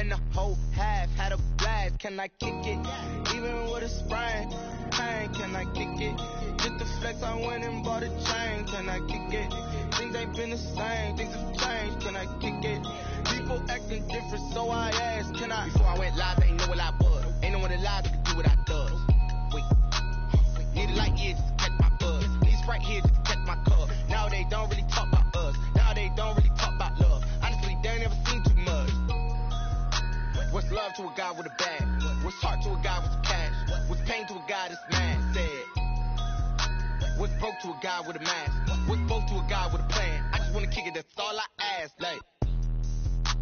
Spend the whole half, had a blast. Can I kick it? Even with a sprain, pain, can I kick it? Just the flex, I went and bought a chain. Can I kick it? Things ain't been the same, things have changed. Can I kick it? People acting different, so I asked, can I? Before I went live, ain't know what I was. Ain't no one alive that could do what I does. Wait, need a light here just to catch my buzz. Need Sprite here just to catch my cup. Now they don't really talk about us. Now they don't really talk about love. Honestly, they ain't never seen too much. What's love to a guy with a bag? What's heart to a guy with cash? What's pain to a guy that's mad? Said. What's broke to a guy with a mask? What's both to a guy with a plan? I just wanna kick it, that's all I ask. Like,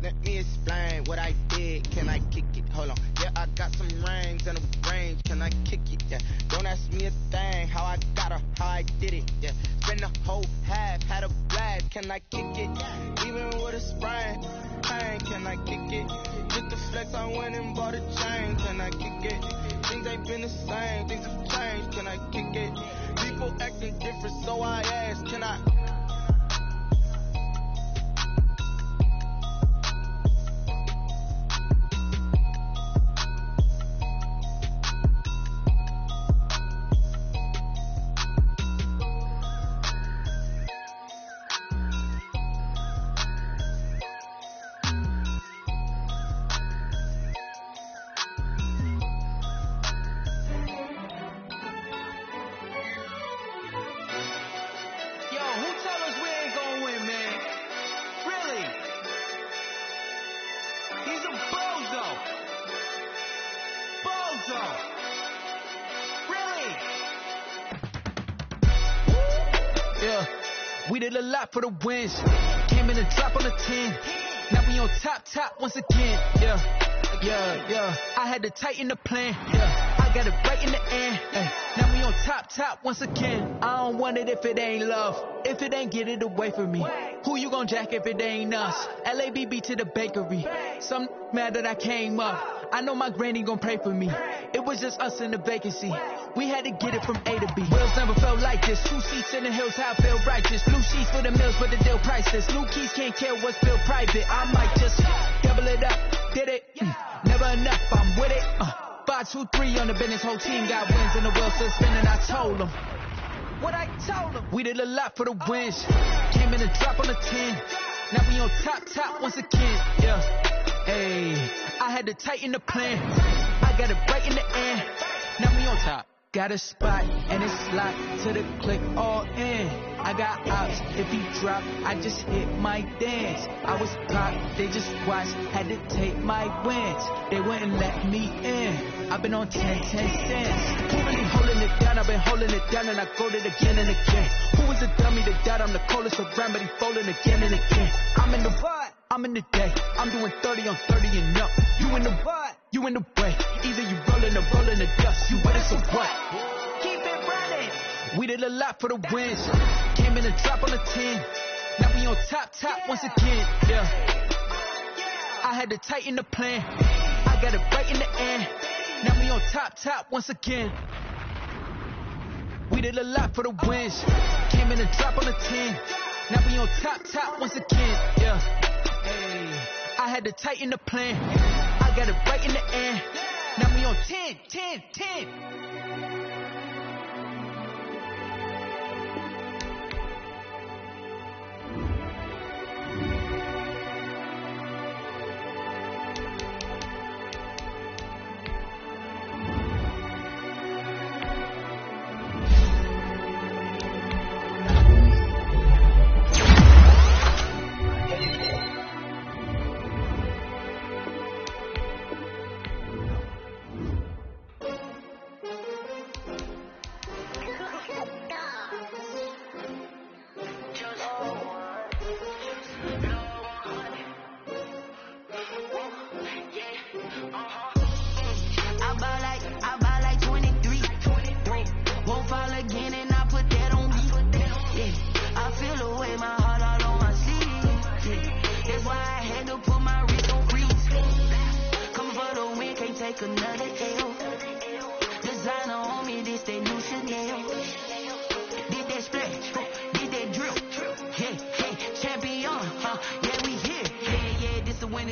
let me explain what I did. Can I kick it? Hold on. Yeah, I got some rings and a range. Can I kick it? Yeah. Don't ask me a thing. How I got her, how I did it. Yeah. Spend the whole half, had a blast. Can I kick it? Even with a sprain, pain. Can I kick it? Just the flex, I went and bought a chain. Can I kick it? Things ain't been the same. Things have changed. Can I kick it? People acting different, so I asked, can I? We did a lot for the wins. Came in and drop on the 10. Now we on top once again. Yeah. I had to tighten the plan. Yeah. I got it right in the end. Now we on top once again. I don't want it if it ain't love. If it ain't, get it away from me. Who you gon' jack if it ain't us? LABB to the bakery. Some mad that I came up. I know my granny gon' pray for me. It was just us in the vacancy. We had to get it from A to B. Wheels never felt like this. 2 seats in the hills, how I feel righteous. Blue sheets for the mills, but the deal priceless. New keys can't care what's built private. I might just double it up. Did it? Never enough, I'm with it. 5, 2, 3 on the business. Whole team got wins and the wheels still spinning. I told them what I told them. We did a lot for the wins. Came in and drop on the 10. Now we on top once again. Yeah. Hey, I had to tighten the plan. I got it right in the end. Now we on top. Got a spot and it's locked to the click all in. I got ops, if he drop, I just hit my dance. I was popped, they just watched, had to take my wins. They wouldn't let me in. I've been on 10 cents. Who really holding it down? I've been holding it down and I go it again and again. Who was a dummy that died? I'm the coldest around, but he folding again and again. I'm in the what? I'm in the day. I'm doing 30 on 30 and up. You in the what? You in the way. Either you rolling or rolling the dust. You with us or what? Keep it running. We did a lot for the wins. Came in and drop on the 10. Now we on top once again. Yeah. I had to tighten the plan. I got it right in the end. Now we on top once again. We did a lot for the wins. Came in and drop on the 10. Now we on top once again. Yeah. Hey, I had to tighten the plan. I got it right in the end. Now we on 10.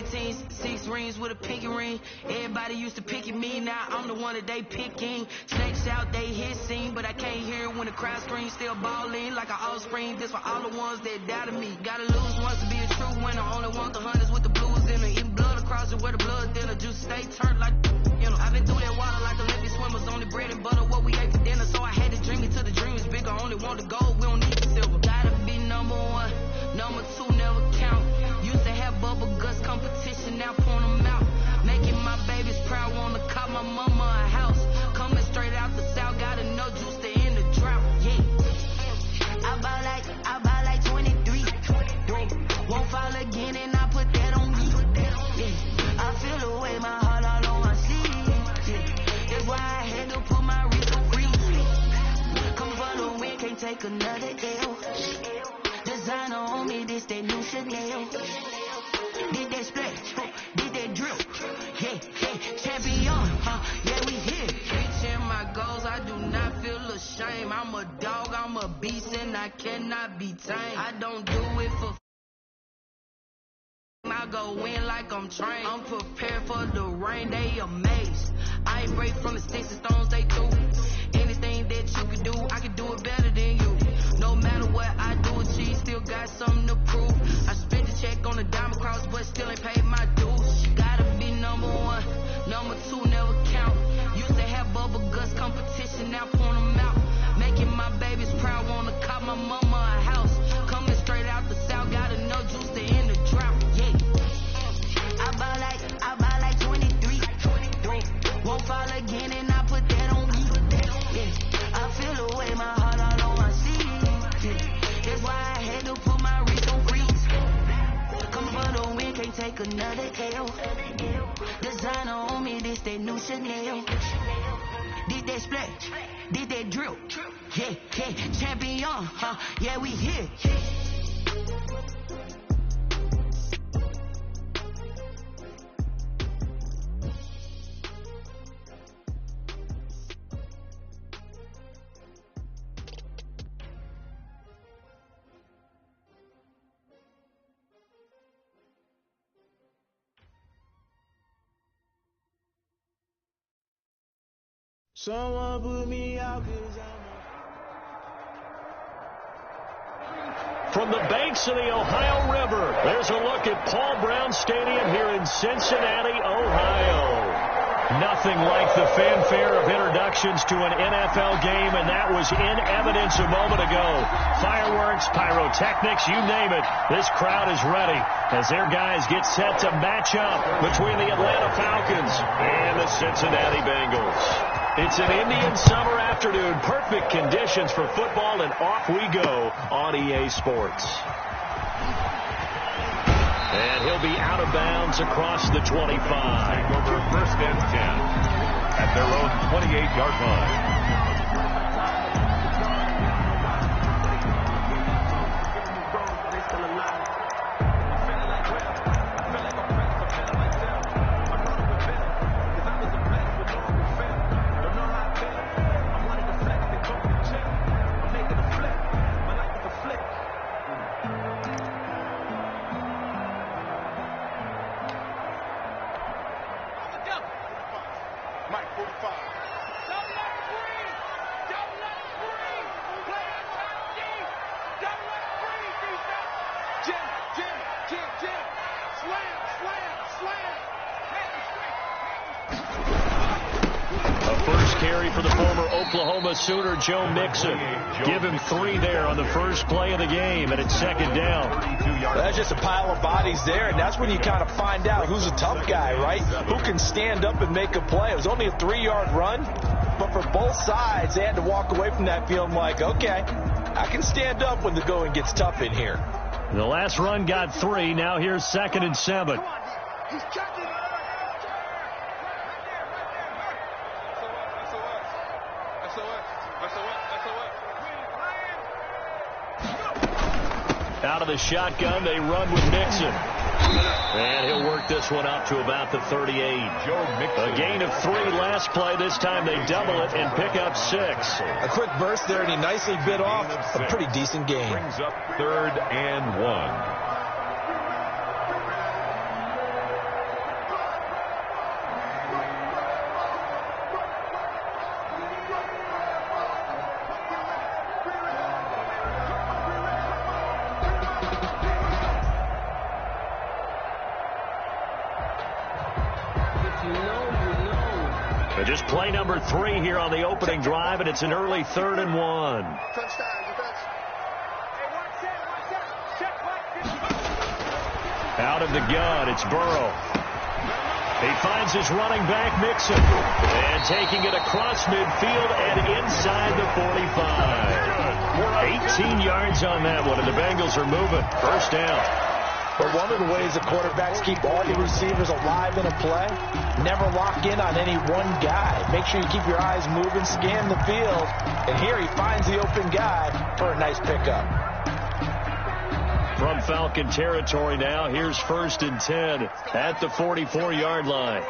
15, 6 rings with a pinky ring. Everybody used to pick at me, now I'm the one that they picking. Snakes out, they hissing, but I can't hear when the crowd screams. Still balling like an offspring. This for all the ones that doubted me. Gotta lose once to be a true winner. Only want the hunters with the blues in it. Even blood across it where the blood thinner. Juice stay turned like, you know. I've been through that water like Olympic swimmers. Only bread and butter, what we ate for dinner. So I had to dream it till the dream is bigger. Only want the gold, we don't need the silver. Gotta be number one, number two never count. Used to have bubble guts competition, now point them out. Making my babies proud, wanna call my mama a house. Coming straight out the south, gotta know juice to end the drought. Yeah, I buy like 23. Won't fall again, and I put that on me. Yeah, I feel the way my heart all on my sleeve. Yeah, that's why I had to put my wrist on freeze. Come for the win, can't take another L. Designer on me, this that new Chanel. Did that splash, did that drill. Yeah, champion, yeah, we here. Reaching my goals, I do not feel ashamed. I'm a dog, I'm a beast, and I cannot be tamed. I don't do it for I go in like I'm trained. I'm prepared for the rain, they amazed. I ain't break from the sticks and stones they threw. Anything that you can do, I can do it better than you. No matter what I do, achieve, still got something to prove. I spent the check on the diamond cross, but still ain't paid my dues. Gotta be number one, number two never count. Used to have bubble guts competition, now point them out. Making my babies proud, wanna call my mama a house. Coming straight out the south, gotta know juice to end the drought. Yeah, I buy like 23. Won't fall again, and I put that on me. Yeah, I feel the way my heart all on my sleeve. Yeah, that's why I had to put my wrist on freeze. Come for the win, can't take another L. Designer on me, this that new Chanel. Did that splash, did that drill. Yeah, champion, yeah, we here. Someone put me out, 'cause From the banks of the Ohio River, there's a look at Paul Brown Stadium here in Cincinnati, Ohio. Nothing like the fanfare of introductions to an NFL game, and that was in evidence a moment ago. Fireworks, pyrotechnics, you name it. This crowd is ready as their guys get set to match up between the Atlanta Falcons and the Cincinnati Bengals. It's an Indian summer afternoon. Perfect conditions for football, and off we go on EA Sports. And he'll be out of bounds across the 25. Over first and 10 at their own 28-yard line. For the former Oklahoma Sooner, Joe Mixon. Give him 3 there on the first play of the game, and it's second down. That's just a pile of bodies there, and that's when you kind of find out who's a tough guy, right? Who can stand up and make a play. It was only a 3-yard run, but for both sides, they had to walk away from that feeling like, okay, I can stand up when the going gets tough in here. The last run got 3. Now here's 2nd and 7. Out of the shotgun, they run with Mixon. And he'll work this one up to about the 38. A gain of 3 last play. This time they double it and pick up 6. A quick burst there, and he nicely bit off a pretty decent gain. Brings up 3rd and 1. Just play number 3 here on the opening drive, and it's an early 3rd and 1. Out of the gun, it's Burrow. He finds his running back, Mixon, and taking it across midfield and inside the 45. 18 yards on that one, and the Bengals are moving. First down. But one of the ways that quarterbacks keep all your receivers alive in a play, never lock in on any one guy. Make sure you keep your eyes moving, scan the field, and here he finds the open guy for a nice pickup. From Falcon territory now, here's 1st and 10 at the 44-yard line.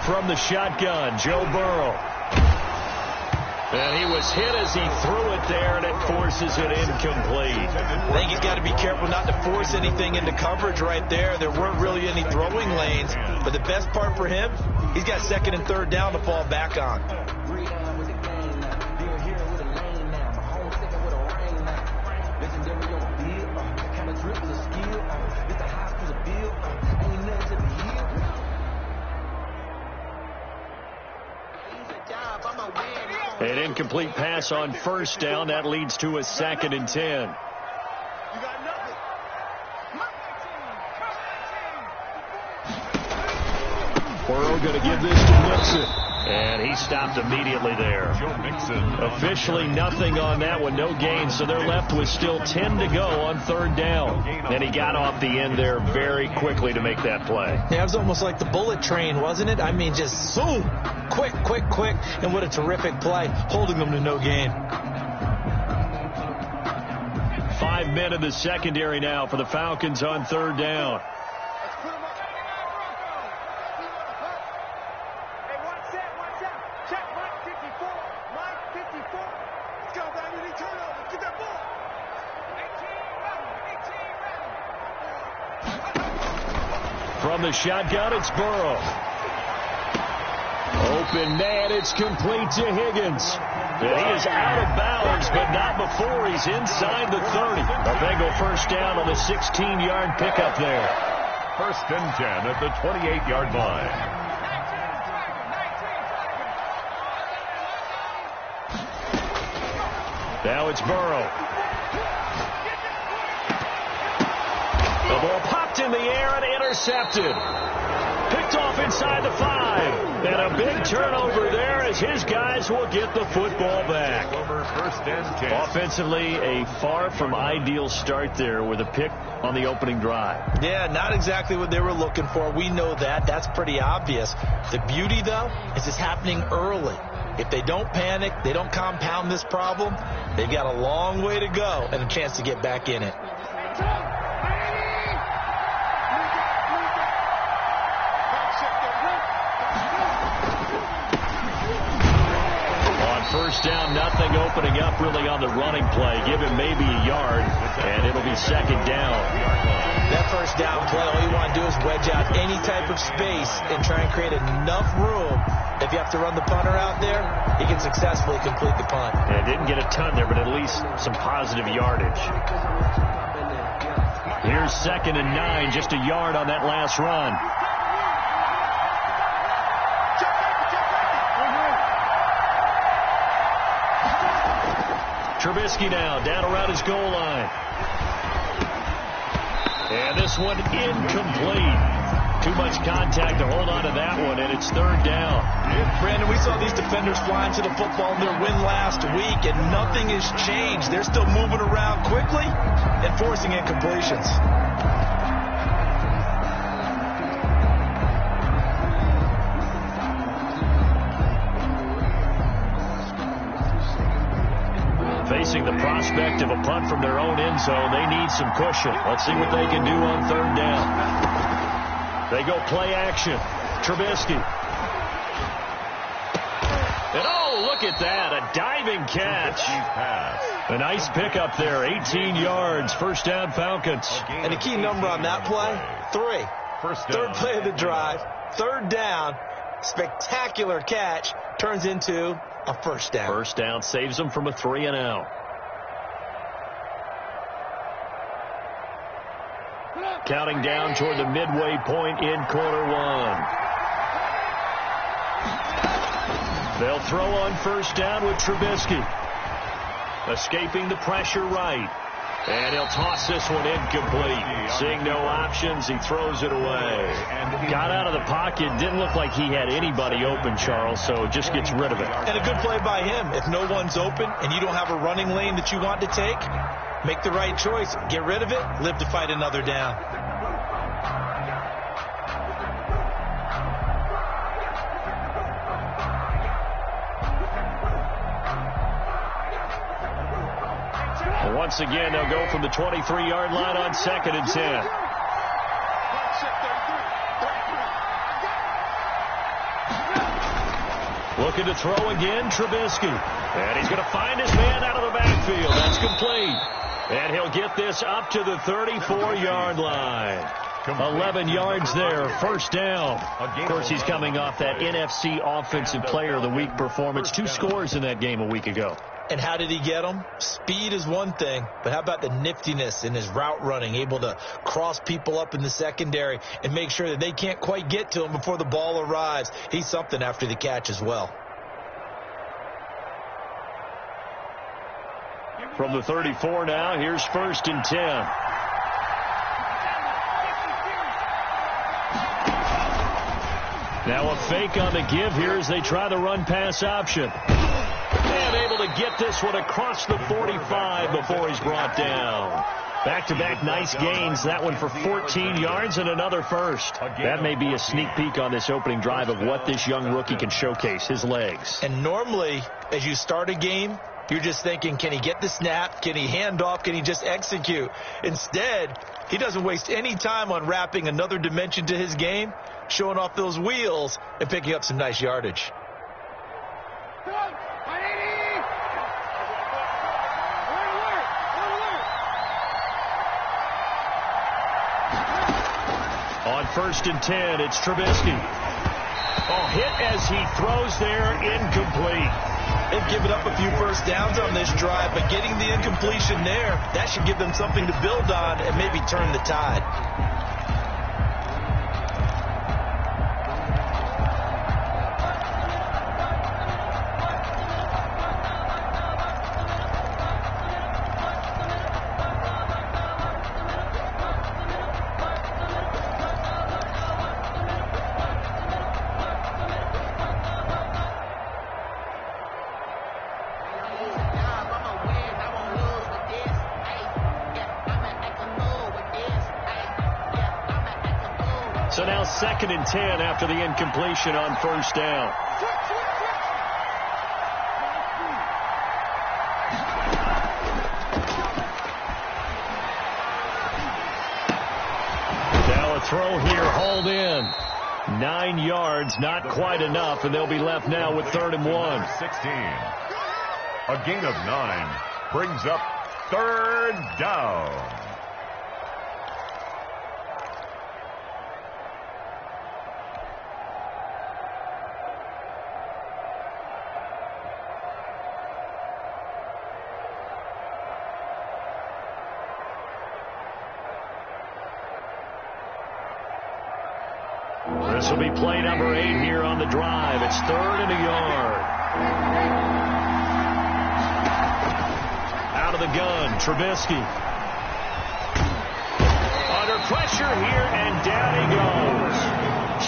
From the shotgun, Joe Burrow. And he was hit as he threw it there, and it forces it incomplete. I think he's got to be careful not to force anything into coverage right there. There weren't really any throwing lanes, but the best part for him, he's got 2nd and 3rd down to fall back on. An incomplete pass on 1st down. That leads to a 2nd and 10. Burrow going to give this to Mixon. And he stopped immediately there. Officially nothing on that one. No gain. So they're left with still 10 to go on 3rd down. And he got off the end there very quickly to make that play. Yeah, it was almost like the bullet train, wasn't it? I mean, just zoom. Quick, quick, quick. And what a terrific play, holding them to no gain. 5 men in the secondary now for the Falcons on 3rd down. From the shotgun, it's Burrow. Open man, it's complete to Higgins. And he is out of bounds, but not before he's inside the 30. A Bengal first down on the 16-yard pickup there. 1st and 10 at the 28-yard line. Now it's Burrow. The ball popped in the air and intercepted. Picked off inside the 5. And a big turnover there as his guys will get the football back. 1st and 10. Offensively, a far from ideal start there with a pick on the opening drive. Yeah, not exactly what they were looking for. We know that. That's pretty obvious. The beauty, though, is it's happening early. If they don't panic, they don't compound this problem, they've got a long way to go and a chance to get back in it. First down, nothing opening up really on the running play. Give him maybe a yard, and it'll be 2nd down. That first down play, all you want to do is wedge out any type of space and try and create enough room. If you have to run the punter out there, he can successfully complete the punt. Yeah, didn't get a ton there, but at least some positive yardage. Here's 2nd and 9, just a yard on that last run. Trubisky now down around his goal line. And this one incomplete. Too much contact to hold on to that one, and it's 3rd down. Brandon, we saw these defenders flying to the football in their win last week, and nothing has changed. They're still moving around quickly and forcing incompletions. Facing the prospect of a punt from their own end zone, they need some cushion. Let's see what they can do on 3rd down. They go play action. Trubisky. And oh, look at that, a diving catch. A nice pickup there, 18 yards, 1st down Falcons. And the key number on that play, 3. First down. Third play of the drive. Third down. Spectacular catch. Turns into a first down. First down saves them from a 3-and-out. Counting down toward the midway point in quarter one. They'll throw on first down with Trubisky. Escaping the pressure right. And he'll toss this one incomplete. Seeing no options, he throws it away. Got out of the pocket. Didn't look like he had anybody open, Charles, so just gets rid of it. And a good play by him. If no one's open and you don't have a running lane that you want to take, make the right choice. Get rid of it. Live to fight another down. Once again, they'll go from the 23-yard line on 2nd and 10. Looking to throw again, Trubisky. And he's going to find his man out of the backfield. That's complete. And he'll get this up to the 34-yard line. 11 yards there, first down. Of course, he's coming off that NFC Offensive Player of the Week performance. 2 scores in that game a week ago. And how did he get them? Speed is one thing, but how about the niftiness in his route running, able to cross people up in the secondary and make sure that they can't quite get to him before the ball arrives. He's something after the catch as well. From the 34 now, here's 1st and 10. Now a fake on the give here as they try the run-pass option. And able to get this one across the 45 before he's brought down. Back-to-back nice gains. That one for 14 yards and another first. That may be a sneak peek on this opening drive of what this young rookie can showcase, his legs. And normally, as you start a game, you're just thinking, can he get the snap? Can he hand off? Can he just execute? Instead, he doesn't waste any time on wrapping another dimension to his game, showing off those wheels, and picking up some nice yardage. On 1st and 10, it's Trubisky. Hit as he throws there, incomplete. They've given up a few first downs on this drive, but getting the incompletion there, that should give them something to build on and maybe turn the tide. So now 2nd and 10 after the incompletion on first down. Now a throw here, hauled in. 9 yards, not quite enough, and they'll be left now with 3rd and 1. 16. A gain of 9 brings up 3rd down. This will be play number 8 here on the drive. It's 3rd and a yard. Out of the gun, Trubisky. Under pressure here, and down he goes.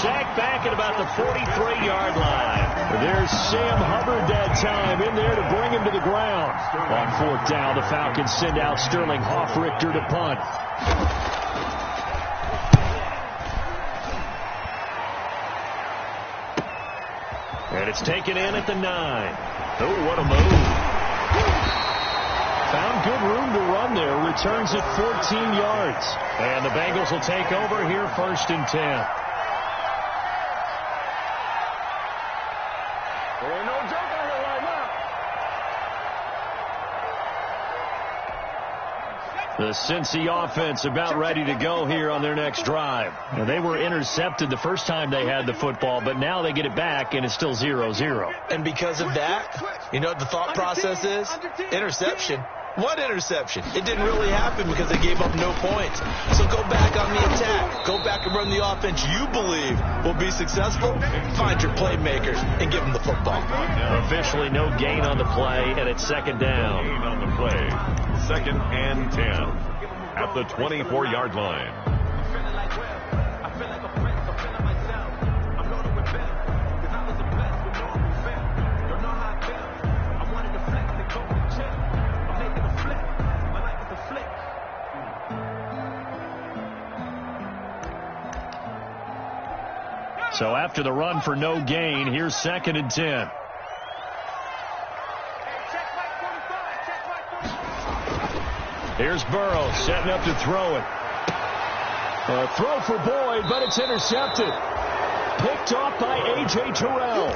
Sacked back at about the 43-yard line. There's Sam Hubbard that time in there to bring him to the ground. On 4th down, the Falcons send out Sterling Hoffrichter to punt. And it's taken in at the 9. Oh, what a move. Found good room to run there. Returns it 14 yards. And the Bengals will take over here 1st and 10. There ain't no joke out here right now. The Cincy offense about ready to go here on their next drive. Now, they were intercepted the first time they had the football, but now they get it back, and it's still 0-0. And because of that, you know what the thought process is? Interception. What interception? It didn't really happen because they gave up no points. So go back on the attack. Go back and run the offense you believe will be successful. Find your playmakers and give them the football. Officially no gain on the play, and it's second down. Gain on the play. 2nd and 10 at the 24-yard line. So after the run for no gain, here's 2nd and 10. Here's Burrow setting up to throw it. A throw for Boyd, but it's intercepted. Picked off by A.J. Terrell.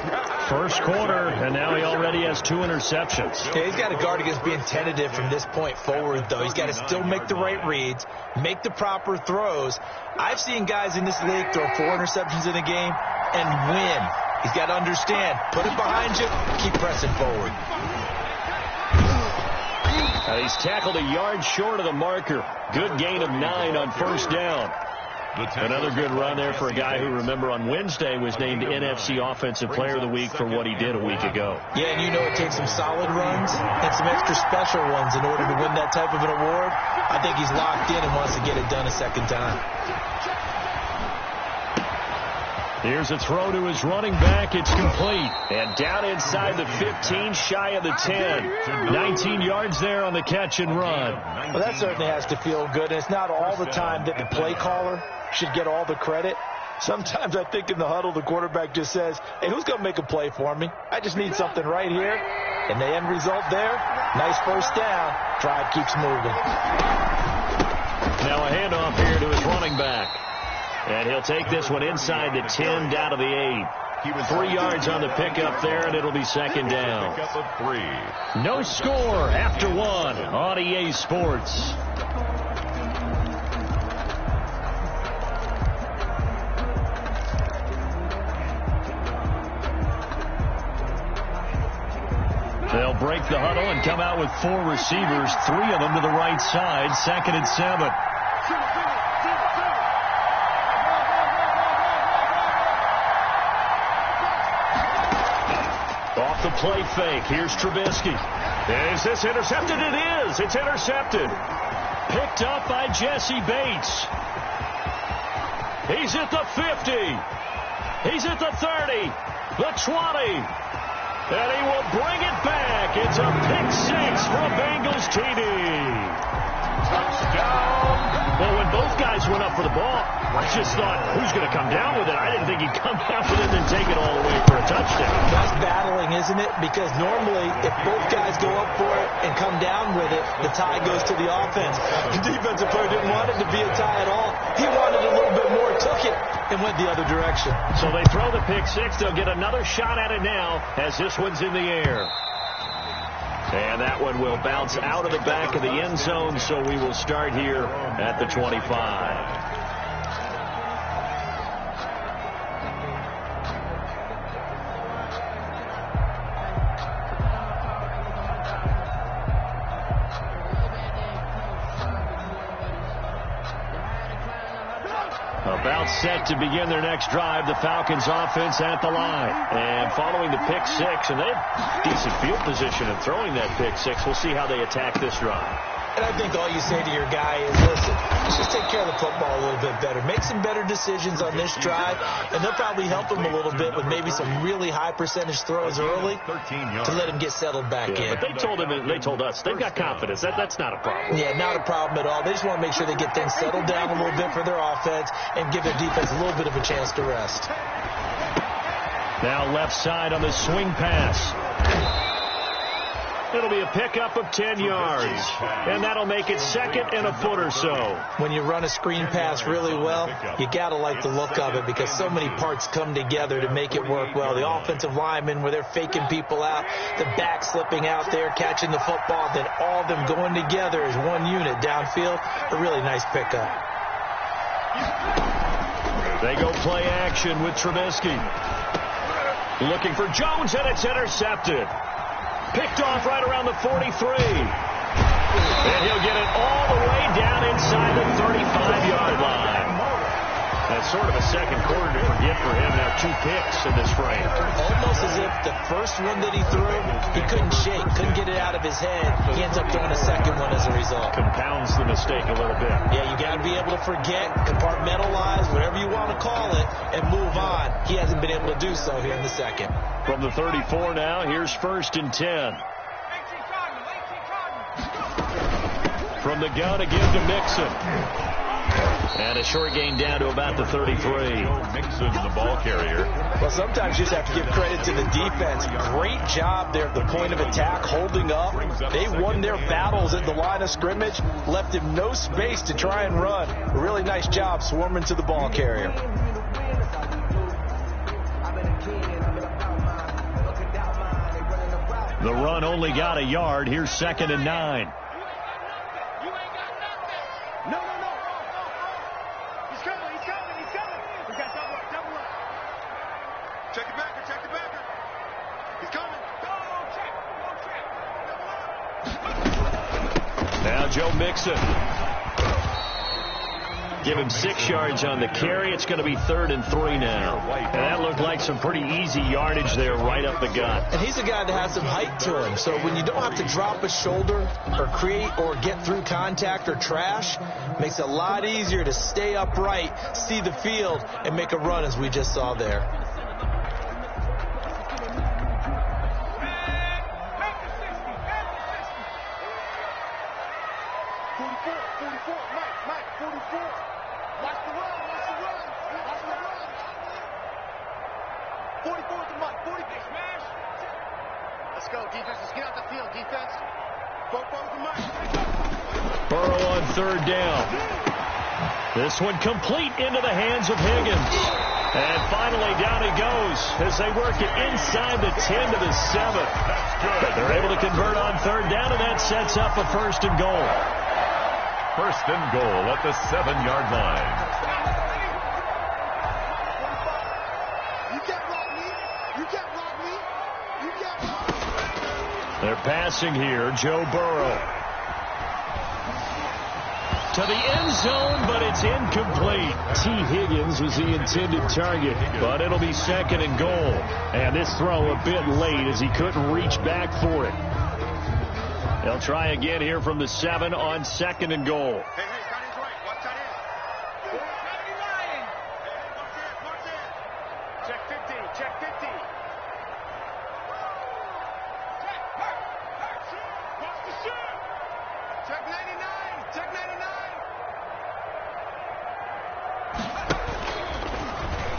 First quarter, and now he already has 2 interceptions. Yeah, he's got to guard against being tentative from this point forward, though. He's got to still make the right reads, make the proper throws. I've seen guys in this league throw 4 interceptions in a game and win. He's got to understand, put it behind you, keep pressing forward. He's tackled a yard short of the marker. Good gain of 9 on first down. Another good run there for a guy who, remember, on Wednesday was named NFC Offensive Player of the Week for what he did a week ago. Yeah, and you know it takes some solid runs and some extra special ones in order to win that type of an award. I think he's locked in and wants to get it done a second time. Here's a throw to his running back. It's complete. And down inside the 15, shy of the 10. 19 yards there on the catch and run. Well, that certainly has to feel good. And it's not all the time that the play caller should get all the credit. Sometimes I think in the huddle, the quarterback just says, hey, who's going to make a play for me? I just need something right here. And the end result there, nice first down. Drive keeps moving. Now a handoff here to his running back. And he'll take this one inside the 10, down to the 8. 3 yards on the pickup there, and it'll be second down. Pickup of 3. No score after 1 on EA Sports. They'll break the huddle and come out with 4 receivers, 3 of them to the right side, 2nd and 7. Off the play fake. Here's Trubisky. Is this intercepted? It is. It's intercepted. Picked up by Jesse Bates. He's at the 50. He's at the 30. The 20. And he will bring it back. It's a pick 6 for a Bengals TD. Touchdown. Well, when both guys went up for the ball, I just thought, who's going to come down with it? I didn't think he'd come down with it and take it all the way for a touchdown. That's battling, isn't it? Because normally, if both guys go up for it and come down with it, the tie goes to the offense. The defensive player didn't want it to be a tie at all. He wanted a little bit more, took it, and went the other direction. So they throw the pick 6. They'll get another shot at it now as this one's in the air. And that one will bounce out of the back of the end zone, so we will start here at the 25. About set to begin their next drive, the Falcons offense at the line. And following the pick 6, and they have decent field position in throwing that pick 6. We'll see how they attack this drive. And I think all you say to your guy is, listen, just take care of the football a little bit better. Make some better decisions on this drive, and they'll probably help him a little bit with maybe some really high percentage throws early to let him get settled back in. But they told us they've got confidence. That's not a problem. Yeah, not a problem at all. They just want to make sure they get things settled down a little bit for their offense and give their defense a little bit of a chance to rest. Now left side on the swing pass. It'll be a pickup of 10 yards, and that'll make it second and a foot or so. When you run a screen pass really well, you got to like the look of it because so many parts come together to make it work well. The offensive linemen, where they're faking people out, the back slipping out there, catching the football, then all of them going together as one unit downfield. A really nice pickup. They go play action with Trubisky. Looking for Jones, and it's intercepted. Picked off right around the 43. And he'll get it all the way down inside the 35-yard line. That's sort of a second quarter to forget for him. Now 2 picks in this frame. Almost as if the first one that he threw, he couldn't shake, couldn't get it out of his head. He ends up throwing a second one as a result. Compounds the mistake a little bit. Yeah, you got to be able to forget, compartmentalize, whatever you want to call it, and move on. He hasn't been able to do so here in the second. From the 34 now, here's 1st and 10. From the gun again to Mixon. And a short gain down to about the 33. Mixon, the ball carrier. Well, sometimes you just have to give credit to the defense. Great job there at the point of attack, holding up. They won their battles at the line of scrimmage, left him no space to try and run. A really nice job swarming to the ball carrier. The run only got a yard. Here's 2nd and 9. Now Joe Mixon. Give him 6 yards on the carry. It's going to be 3rd and 3 now. And that looked like some pretty easy yardage there right up the gut. And he's a guy that has some height to him. So when you don't have to drop a shoulder or create or get through contact or trash, makes it a lot easier to stay upright, see the field, and make a run as we just saw there. Burrow on 3rd down. This one complete into the hands of Higgins. And finally down he goes as they work it inside the 10 to the 7. But they're able to convert on 3rd down, and that sets up a 1st and goal. 1st and goal at the 7-yard line. They're passing here. Joe Burrow to the end zone, but it's incomplete. T. Higgins was the intended target, but it'll be 2nd and goal. And this throw a bit late as he couldn't reach back for it. They'll try again here from the 7 on 2nd and goal.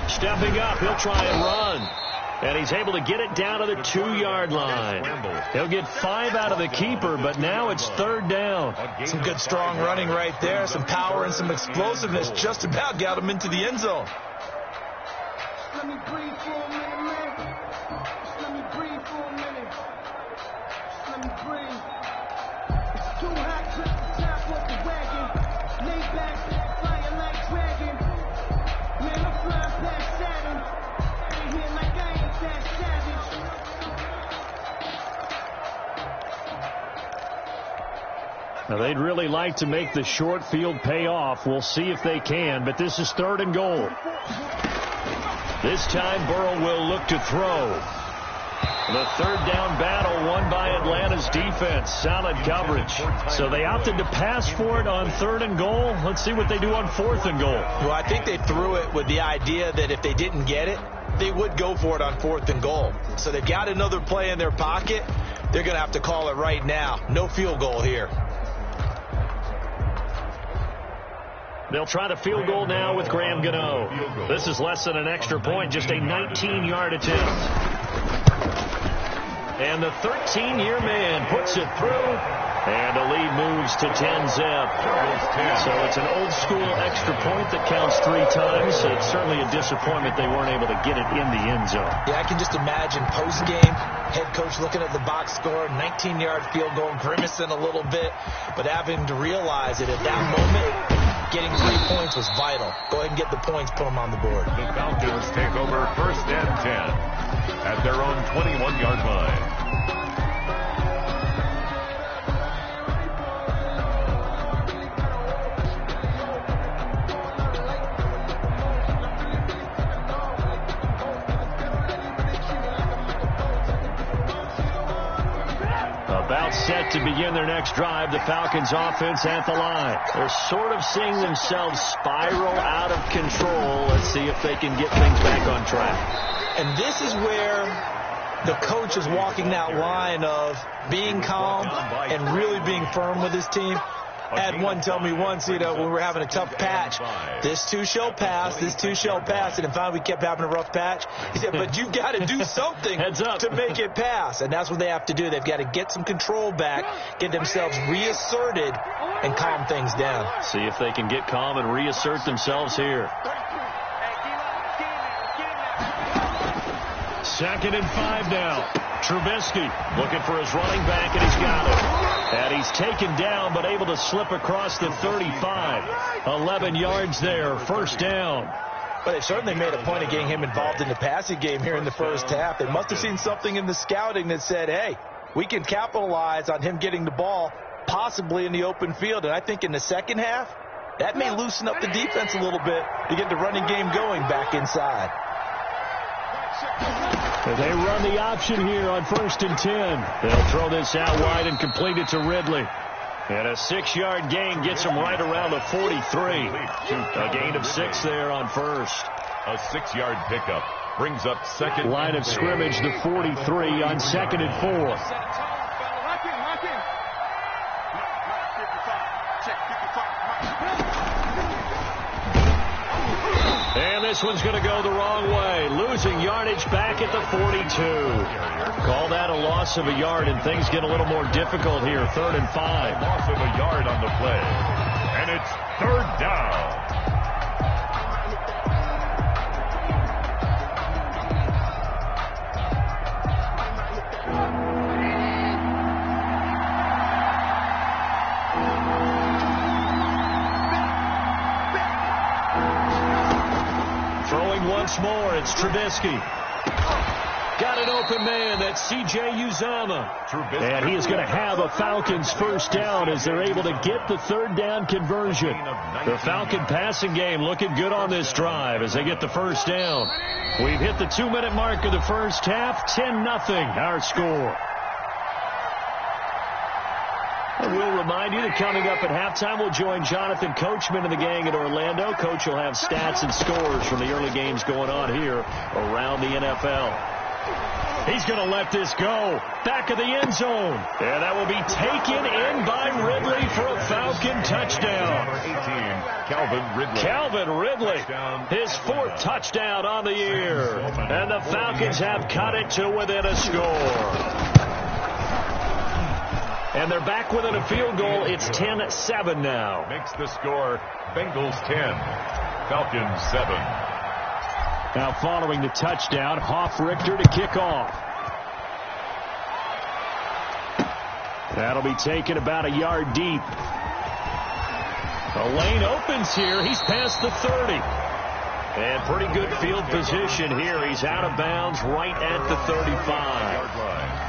Stepping up, he'll try and run. And he's able to get it down to the 2-yard line. He'll get 5 out of the keeper, but now it's 3rd down. Some good strong running right there. Some power and some explosiveness just about got him into the end zone. Let me breathe for a minute, man. Just let me breathe for a minute. Just let me breathe. It's too hot to the top of the wagon. Lay back, flying like dragon. Man, I'm flying past Saturn. Ain't here like I ain't that savage. Now, they'd really like to make the short field pay off. We'll see if they can, but this is 3rd and goal. This time, Burrow will look to throw. The 3rd down battle won by Atlanta's defense. Solid coverage. So they opted to pass for it on 3rd and goal. Let's see what they do on 4th and goal. Well, I think they threw it with the idea that if they didn't get it, they would go for it on 4th and goal. So they've got another play in their pocket. They're going to have to call it right now. No field goal here. They'll try the field goal now with Graham Gano. This is less than an extra point, just a 19-yard attempt. And the 13-year man puts it through. And the lead moves to 10-zip. So it's an old-school extra point that counts 3 times. It's certainly a disappointment they weren't able to get it in the end zone. Yeah, I can just imagine post-game, head coach looking at the box score, 19-yard field goal, grimacing a little bit, but having to realize that at that moment, getting 3 points was vital. Go ahead and get the points, put them on the board. The Falcons take over 1st and 10 at their own 21-yard line. About set to begin their next drive, the Falcons offense at the line. They're sort of seeing themselves spiral out of control. Let's see if they can get things back on track. And this is where the coach is walking that line of being calm and really being firm with his team. I had one tell me once, when we were having a tough patch, this too shall pass, this too shall pass. And finally we kept having a rough patch. He said, but you've got to do something to make it pass. And that's what they have to do. They've got to get some control back, get themselves reasserted, and calm things down. See if they can get calm and reassert themselves here. 2nd and 5 now. Trubisky looking for his running back, and he's got it. And he's taken down, but able to slip across the 35. 11 yards there, 1st down. But they certainly made a point of getting him involved in the passing game here in the first half. They must have seen something in the scouting that said, hey, we can capitalize on him getting the ball possibly in the open field. And I think in the second half, that may loosen up the defense a little bit to get the running game going back inside. They run the option here on 1st and 10. They'll throw this out wide and complete it to Ridley. And a 6-yard gain gets them right around the 43. A gain of 6 there on 1st. A 6-yard pickup brings up 2nd. Line of scrimmage, the 43 on 2nd and 4. And this one's going to go the wrong way. Losing yardage back at the 42. Call that a loss of a yard, and things get a little more difficult here. 3rd and 5. Loss of a yard on the play. And it's 3rd down. Once more, it's Trubisky. Got an open man. That's C.J. Uzomah. And he is going to have a Falcons 1st down as they're able to get the 3rd down conversion. The Falcon passing game looking good on this drive as they get the 1st down. We've hit the 2-minute mark of the first half. 10-0 our score. And we'll remind you that coming up at halftime, we'll join Jonathan Coachman and the gang at Orlando. Coach will have stats and scores from the early games going on here around the NFL. He's going to let this go. Back of the end zone. And that will be taken in by Ridley for a Falcon touchdown. Calvin Ridley. Calvin Ridley, his 4th touchdown on the year. And the Falcons have cut it to within a score. And they're back within a field goal. It's 10-7 now. Makes the score Bengals 10, Falcons 7. Now following the touchdown, Hoff-Richter to kick off. That'll be taken about a yard deep. The lane opens here. He's past the 30. And pretty good field position here. He's out of bounds right at the 35.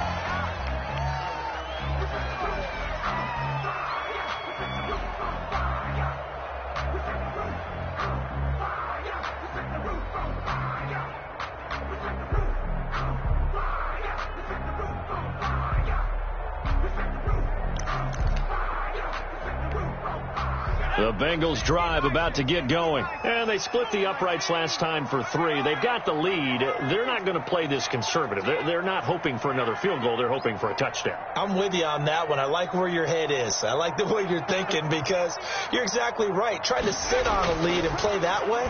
The Bengals drive about to get going. And they split the uprights last time for 3. They've got the lead. They're not going to play this conservative. They're not hoping for another field goal. They're hoping for a touchdown. I'm with you on that one. I like where your head is. I like the way you're thinking because you're exactly right. Trying to sit on a lead and play that way,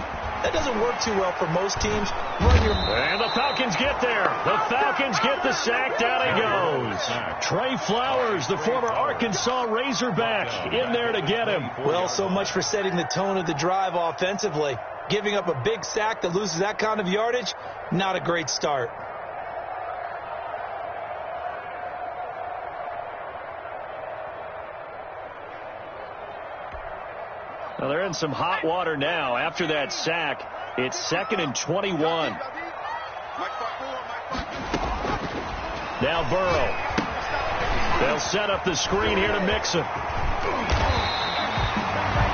That doesn't work too well for most teams. And the Falcons get there. The Falcons get the sack. Down he goes. Trey Flowers, the former Arkansas Razorback, in there to get him. Well, so much for setting the tone of the drive offensively. Giving up a big sack that loses that kind of yardage, not a great start. Well, they're in some hot water now. After that sack, it's 2nd and 21. Now Burrow. They'll set up the screen here to Mixon.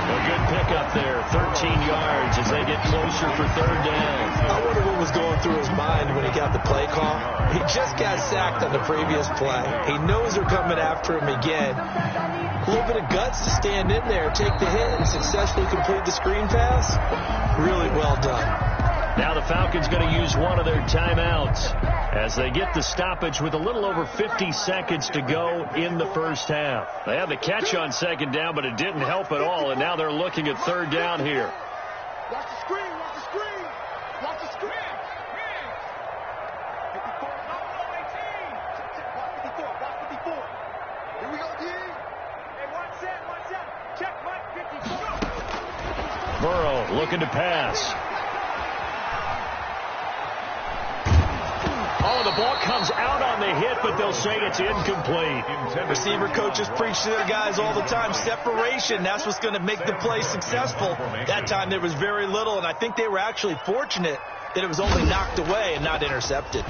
A good pickup there, 13 yards as they get closer for 3rd down. I wonder what was going through his mind when he got the play call. He just got sacked on the previous play. He knows they're coming after him again. A little bit of guts to stand in there, take the hit, and successfully complete the screen pass. Really well done. Now the Falcons going to use one of their timeouts as they get the stoppage with a little over 50 seconds to go in the first half. They had the catch on 2nd down, but it didn't help at all, and now they're looking at 3rd down here. Watch the screen, watch the screen, watch the screen. 54, no, 18. Check, watch 54. Here we go, D. Hey, one set. Check, Mike, 54. Burrow looking to pass. Oh, the ball comes out on the hit, but they'll say it's incomplete. Receiver coaches preach to their guys all the time. Separation, that's what's going to make the play successful. That time there was very little, and I think they were actually fortunate that it was only knocked away and not intercepted.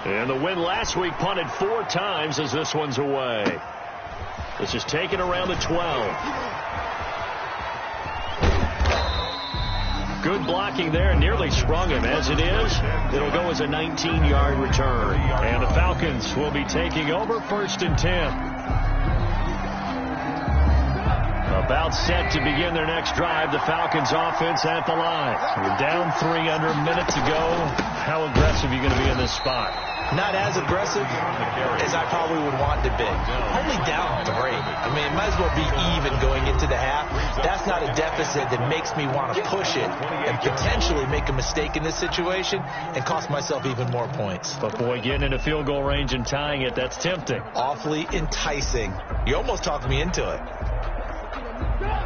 And the win last week punted 4 times as this one's away. This is taken around the 12. Good blocking there, nearly sprung him. As it is, it'll go as a 19-yard return. And the Falcons will be taking over 1st and 10. About set to begin their next drive. The Falcons offense at the line. We're down 3 under a minute to go. How aggressive are you going to be in this spot? Not as aggressive as I probably would want to be. Only down 3. I mean, it might as well be even going into the half. That's not a deficit that makes me want to push it and potentially make a mistake in this situation and cost myself even more points. But, boy, getting into field goal range and tying it, that's tempting. Awfully enticing. You almost talked me into it.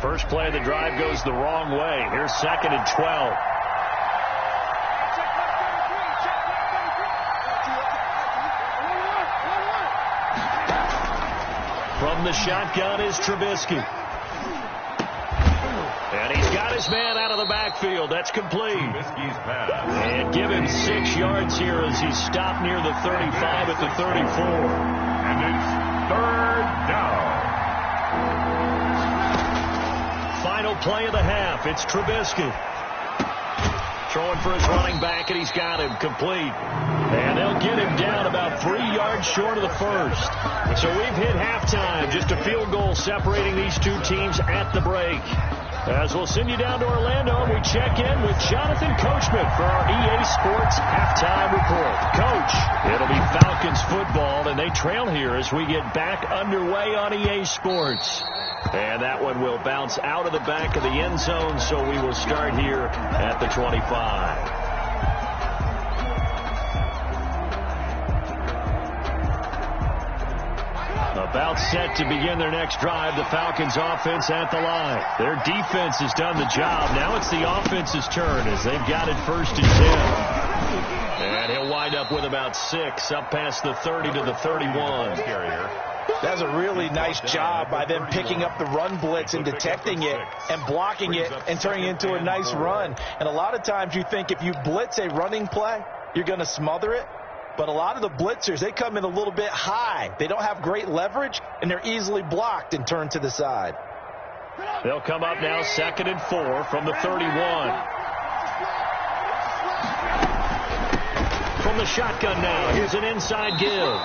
First play of the drive goes the wrong way. Here's 2nd and 12. From the shotgun is Trubisky. And he's got his man out of the backfield. That's complete. And give him 6 yards here as he's stopped near the 35 at the 34. And it's 3rd down. Final play of the half. It's Trubisky. Throwing for his running back, and he's got him complete. And they'll get him down about 3 yards short of the first. So we've hit halftime. Just a field goal separating these two teams at the break. As we'll send you down to Orlando, and we check in with Jonathan Coachman for our EA Sports Halftime Report. Coach, it'll be Falcons football, and they trail here as we get back underway on EA Sports. And that one will bounce out of the back of the end zone, so we will start here at the 25. About set to begin their next drive, the Falcons offense at the line. Their defense has done the job. Now it's the offense's turn as they've got it 1st and 10. And he'll wind up with about 6 up past the 30 to the 31. That's a really nice job by them picking up the run blitz and detecting it and blocking it and turning it into a nice run. And a lot of times you think if you blitz a running play, you're going to smother it. But a lot of the blitzers, they come in a little bit high. They don't have great leverage, and they're easily blocked and turned to the side. They'll come up now 2nd and 4 from the 31. From the shotgun now, here's an inside give.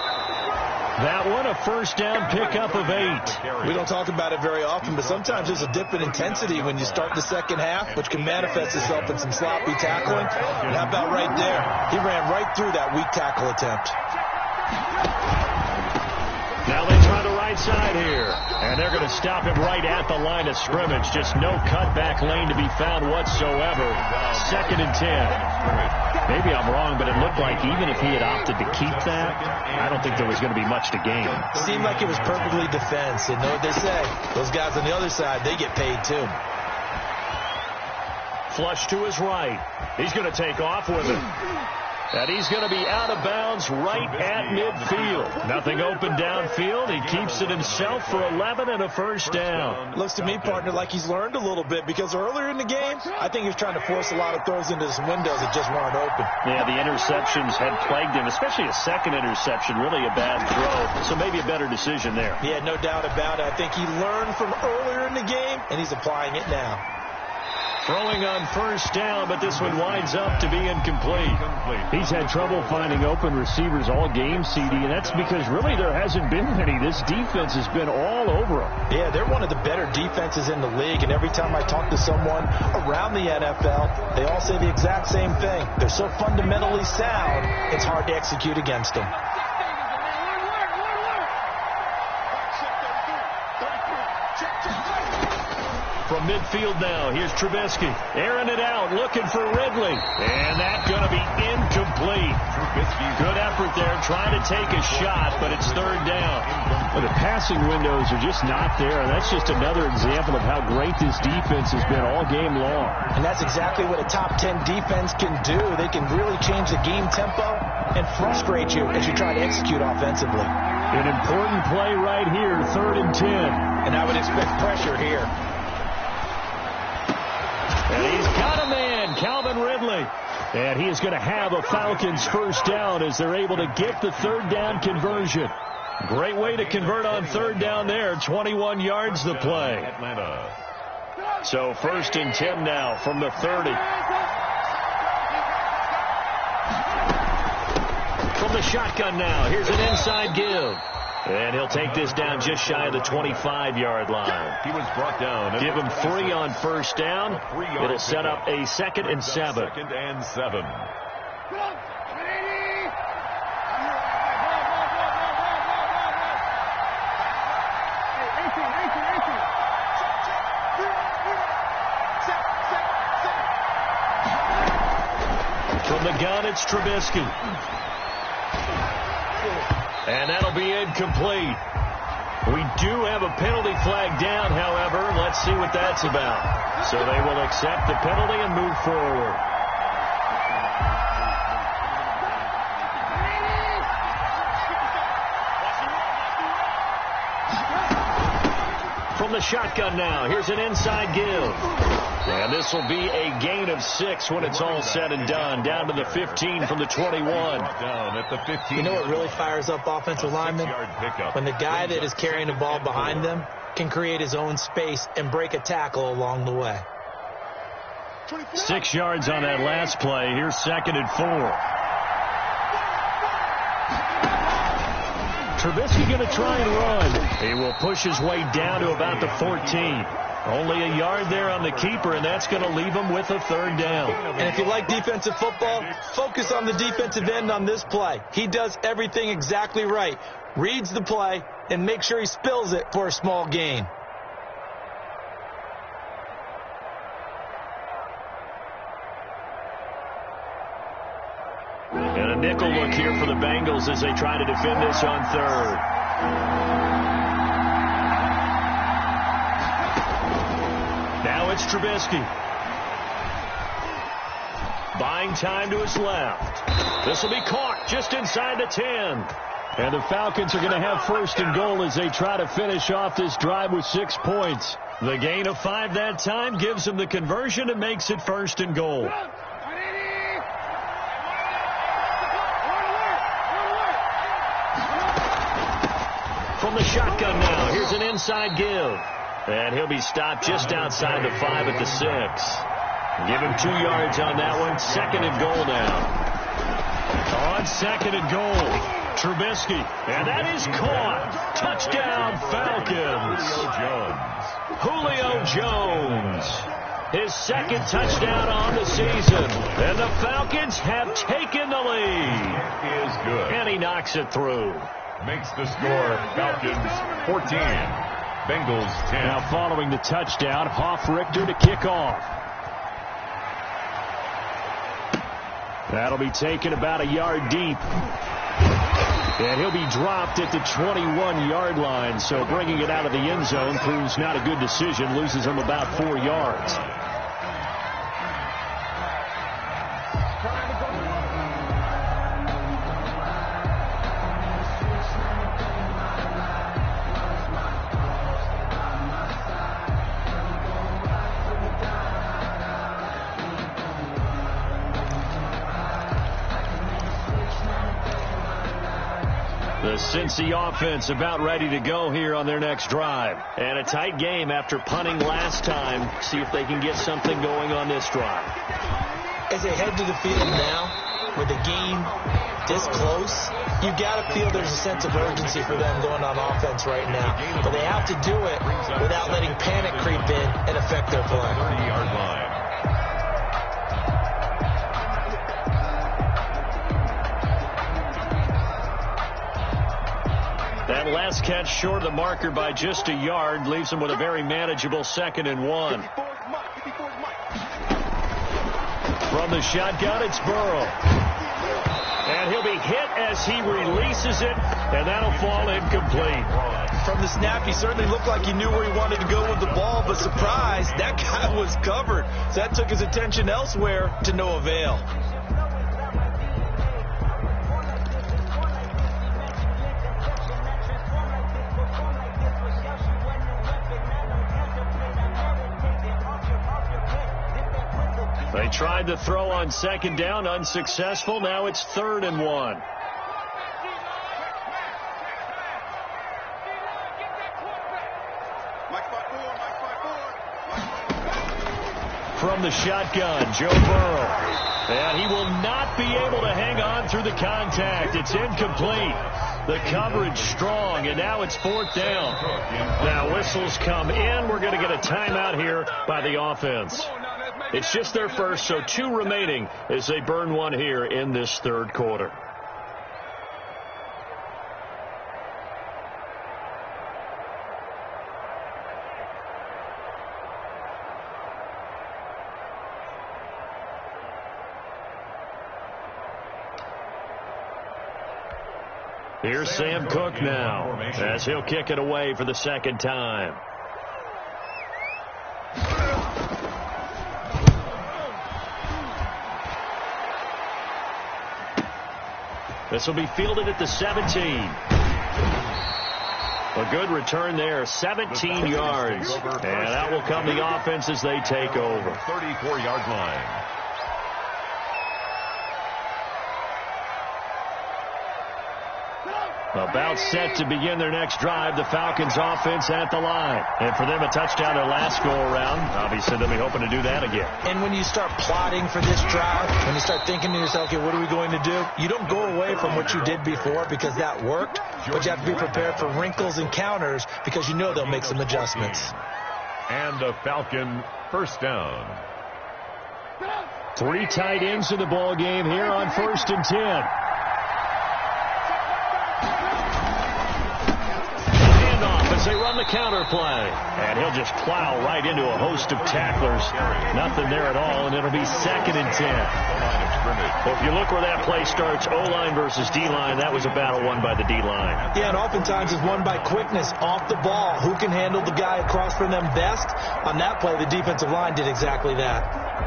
That one a 1st down pickup of 8. We don't talk about it very often, but sometimes there's a dip in intensity when you start the second half, which can manifest itself in some sloppy tackling. And how about right there? He ran right through that weak tackle attempt. Now they try the right side here. And they're going to stop him right at the line of scrimmage. Just no cutback lane to be found whatsoever. 2nd and 10. Maybe I'm wrong, but it looked like even if he had opted to keep that, I don't think there was going to be much to gain. Seemed like it was perfectly defense. And know what they say? Those guys on the other side, they get paid too. Flush to his right. He's going to take off with it. And he's going to be out of bounds right at midfield. Nothing open downfield. He keeps it himself for 11 and a first down. Looks to me, partner, like he's learned a little bit, because earlier in the game, I think he was trying to force a lot of throws into some windows that just weren't open. Yeah, the interceptions had plagued him, especially a second interception, really a bad throw. So maybe a better decision there. Yeah, no doubt about it. I think he learned from earlier in the game, and he's applying it now. Throwing on first down, but this one winds up to be incomplete. He's had trouble finding open receivers all game, CD, and that's because really there hasn't been many. This defense has been all over him. Yeah, they're one of the better defenses in the league, and every time I talk to someone around the NFL, they all say the exact same thing. They're so fundamentally sound, it's hard to execute against them. From midfield now, here's Trubisky. Airing it out, looking for Ridley. And that's going to be incomplete. Good effort there, trying to take a shot, but it's 3rd down. Well, the passing windows are just not there, and that's just another example of how great this defense has been all game long. And that's exactly what a top 10 defense can do. They can really change the game tempo and frustrate you as you try to execute offensively. An important play right here, 3rd and 10. And I would expect pressure here. And he's got a man, Calvin Ridley. And he is going to have a Falcons first down as they're able to get the 3rd down conversion. Great way to convert on 3rd down there. 21 yards the play. So 1st and 10 now from the 30. From the shotgun now, here's an inside give. And he'll take this down just shy of the 25-yard line. He was brought down. Give him 3 on first down. It'll set up a 2nd and 7. 2nd and 7. From the gun, it's Trubisky. And that'll be incomplete. We do have a penalty flag down, however. Let's see what that's about. So they will accept the penalty and move forward. From the shotgun now, here's an inside give. And this will be a gain of 6 when it's all said and done. Down to the 15 from the 21. Down at the 15. You know what really fires up offensive linemen? When the guy that is carrying the ball behind them can create his own space and break a tackle along the way. 6 yards on that last play. Here's 2nd and 4. Trubisky going to try and run. He will push his way down to about the 14. Only a yard there on the keeper, and that's going to leave him with a 3rd down. And if you like defensive football, focus on the defensive end on this play. He does everything exactly right. Reads the play and makes sure he spills it for a small gain. And a nickel look here for the Bengals as they try to defend this on 3rd. Now it's Trubisky. Buying time to his left. This will be caught just inside the 10. And the Falcons are going to have 1st and goal as they try to finish off this drive with 6 points. The gain of 5 that time gives them the conversion and makes it 1st and goal. From the shotgun now, here's an inside give. And he'll be stopped just outside the 5 at the 6. Give him 2 yards on that one. 2nd and goal now. On 2nd and goal, Trubisky. And that is caught. Touchdown, Falcons. Julio Jones. His 2nd touchdown on the season. And the Falcons have taken the lead. Is good. And he knocks it through. makes the score Falcons 14, Bengals 10. Now following the touchdown, Hoff-Richter to kick off. That'll be taken about a yard deep. And he'll be dropped at the 21-yard line. So bringing it out of the end zone proves not a good decision. Loses him about 4 yards. The Cincy offense about ready to go here on their next drive. And a tight game after punting last time. See if they can get something going on this drive. As they head to the field now, with the game this close, you've got to feel there's a sense of urgency for them going on offense right now. But they have to do it without letting panic creep in and affect their play. 30-yard line. That last catch short of the marker by just a yard leaves him with a very manageable 2nd and 1. From the shotgun, it's Burrow. And he'll be hit as he releases it, and that'll fall incomplete. From the snap, he certainly looked like he knew where he wanted to go with the ball, but surprise, that guy was covered. So that took his attention elsewhere to no avail. They tried to throw on 2nd down, unsuccessful. Now it's 3rd and 1. From the shotgun, Joe Burrow. And he will not be able to hang on through the contact. It's incomplete. The coverage strong, and now it's 4th down. Now whistles come in. We're going to get a timeout here by the offense. It's just their first, so 2 remaining as they burn one here in this 3rd quarter. Here's Sam Cook now as he'll kick it away for the 2nd time. This will be fielded at the 17. A good return there, 17 yards. And out will come the offense as they take over. 34-yard line. About set to begin their next drive, the Falcons offense at the line. And for them, a touchdown their last go-around. Obviously, they'll be hoping to do that again. And when you start plotting for this drive, when you start thinking to yourself, okay, what are we going to do? You don't go away from what you did before because that worked, but you have to be prepared for wrinkles and counters because you know they'll make some adjustments. And a Falcon 1st down. 3 tight ends in the ball game here on 1st and 10. They run the counter play, and he'll just plow right into a host of tacklers. Nothing there at all, and it'll be 2nd and 10. Well, if you look where that play starts, O-line versus D-line, that was a battle won by the D-line. Yeah, and oftentimes it's won by quickness off the ball. Who can handle the guy across from them best? On that play, the defensive line did exactly that.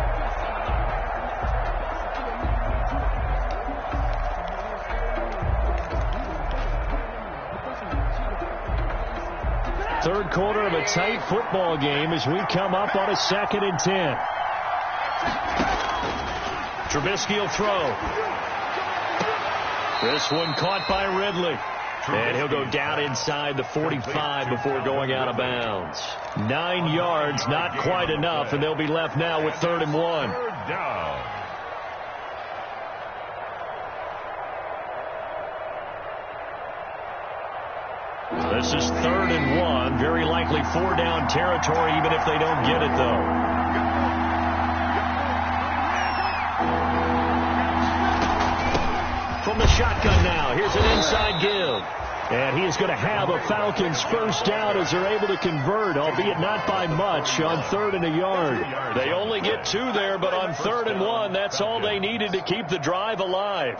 Third quarter of a tight football game as we come up on a 2nd and 10. Trubisky will throw. This one caught by Ridley. And he'll go down inside the 45 before going out of bounds. 9 yards, not quite enough, and they'll be left now with 3rd and 1. Third down. This is 3rd and 1. Very likely 4-down territory, even if they don't get it, though. From the shotgun now. Here's an inside give. And he is going to have a Falcons first down as they're able to convert, albeit not by much, on 3rd and a yard. They only get 2 there, but on 3rd and 1, that's all they needed to keep the drive alive.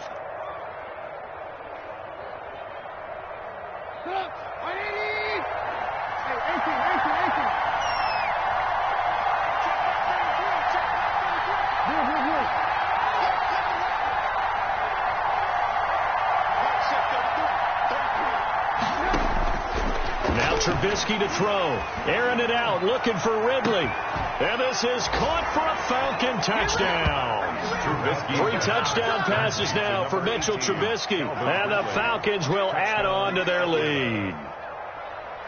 Trubisky to throw. Airing it out, looking for Ridley. And this is caught for a Falcon touchdown. 3 touchdown passes now for Mitchell Trubisky. And the Falcons will add on to their lead.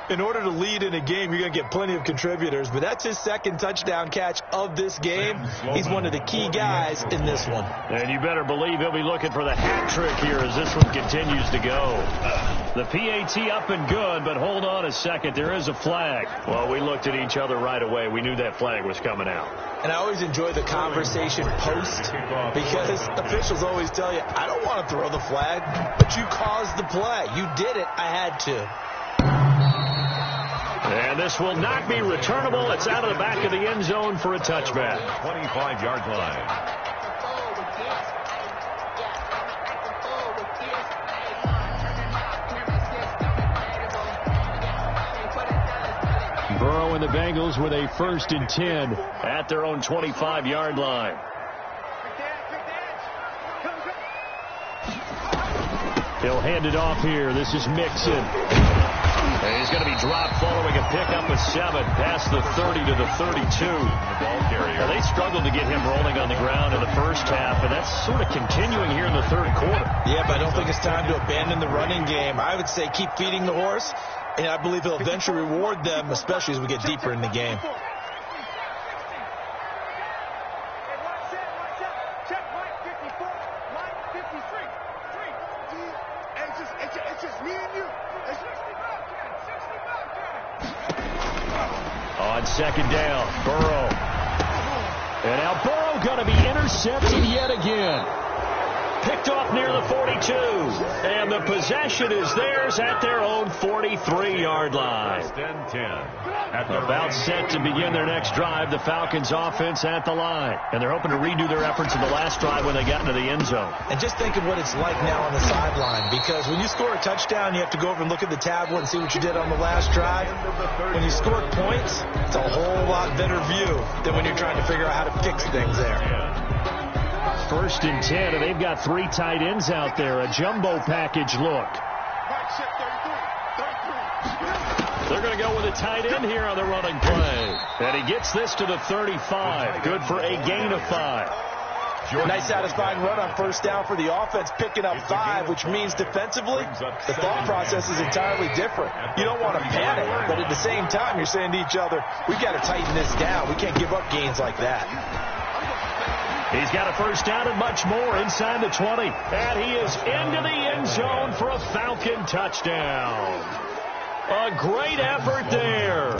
In order to lead in a game, you're going to get plenty of contributors, but that's his 2nd touchdown catch of this game. He's one of the key guys in this one. And you better believe he'll be looking for the hat trick here as this one continues to go. The PAT up and good, but hold on a second. There is a flag. Well, we looked at each other right away. We knew that flag was coming out. And I always enjoy the conversation post because officials always tell you, I don't want to throw the flag, but you caused the play. You did it. I had to. And this will not be returnable. It's out of the back of the end zone for a touchback. 25-yard line. Burrow and the Bengals with a 1st and 10 at their own 25-yard line. He'll hand it off here. This is Mixon. And he's going to be dropped following a pickup of 7 past the 30 to the 32. Now, they struggled to get him rolling on the ground in the first half, and that's sort of continuing here in the 3rd quarter. Yeah, but I don't think it's time to abandon the running game. I would say keep feeding the horse, and I believe he'll eventually reward them, especially as we get deeper in the game. On 2nd down, Burrow. And now Burrow going to be intercepted yet again. Picked off near the 42. And the possession is theirs at their own 43-yard line. About set to begin their next drive, the Falcons offense at the line. And they're hoping to redo their efforts in the last drive when they got into the end zone. And just think of what it's like now on the sideline, because when you score a touchdown, you have to go over and look at the tablet and see what you did on the last drive. When you score points, it's a whole lot better view than when you're trying to figure out how to fix things there. 1st and 10, and they've got 3 tight ends out there. A jumbo package look. They're going to go with a tight end here on the running play. And he gets this to the 35. Good for a gain of 5. Nice satisfying run on 1st down for the offense, picking up 5, which means defensively, the thought process is entirely different. You don't want to panic, but at the same time, you're saying to each other, we've got to tighten this down. We can't give up gains like that. He's got a 1st down and much more inside the 20. And he is into the end zone for a Falcon touchdown. A great effort there.